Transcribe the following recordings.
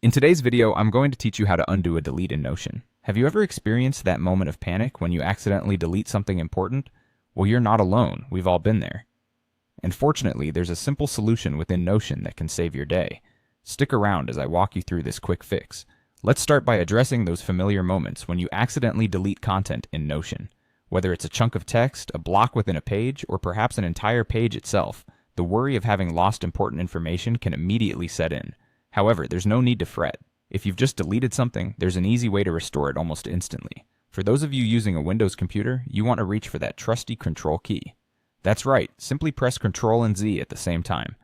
In today's video, I'm going to teach you how to undo a delete in Notion. Have you ever experienced that moment of panic when you accidentally delete something important? Well, you're not alone. We've all been there. And fortunately, there's a simple solution within Notion that can save your day. Stick around as I walk you through this quick fix. Let's start by addressing those familiar moments when you accidentally delete content in Notion. Whether it's a chunk of text, a block within a page, or perhaps an entire page itself, the worry of having lost important information can immediately set in. However, there's no need to fret. If you've just deleted something, there's an easy way to restore it almost instantly. For those of you using a Windows computer, you want to reach for that trusty Control key. That's right, simply press Control and Z at the same time.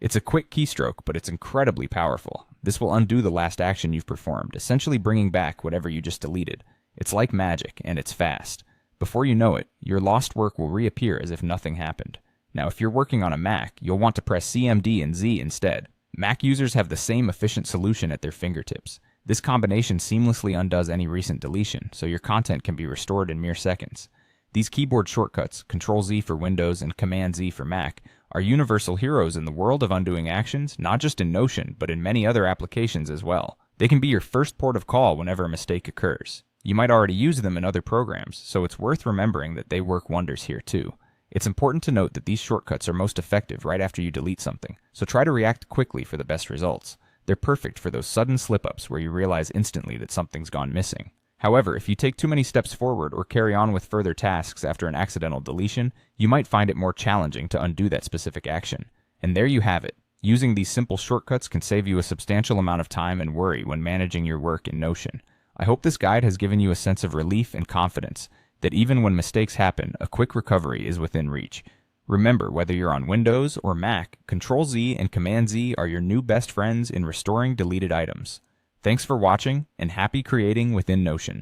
It's a quick keystroke, but it's incredibly powerful. This will undo the last action you've performed, essentially bringing back whatever you just deleted. It's like magic, and it's fast. Before you know it, your lost work will reappear as if nothing happened. Now, if you're working on a Mac, you'll want to press CMD and Z instead. Mac users have the same efficient solution at their fingertips. This combination seamlessly undoes any recent deletion, so your content can be restored in mere seconds. These keyboard shortcuts, Control-Z for Windows and Command-Z for Mac, are universal heroes in the world of undoing actions, not just in Notion, but in many other applications as well. They can be your first port of call whenever a mistake occurs. You might already use them in other programs, so it's worth remembering that they work wonders here too. It's important to note that these shortcuts are most effective right after you delete something, so try to react quickly for the best results. They're perfect for those sudden slip-ups where you realize instantly that something's gone missing. However, if you take too many steps forward or carry on with further tasks after an accidental deletion, you might find it more challenging to undo that specific action. And there you have it. Using these simple shortcuts can save you a substantial amount of time and worry when managing your work in Notion. I hope this guide has given you a sense of relief and confidence that even when mistakes happen, a quick recovery is within reach. Remember, whether you're on Windows or Mac, Control-Z and Command-Z are your new best friends in restoring deleted items. Thanks for watching, and happy creating within Notion.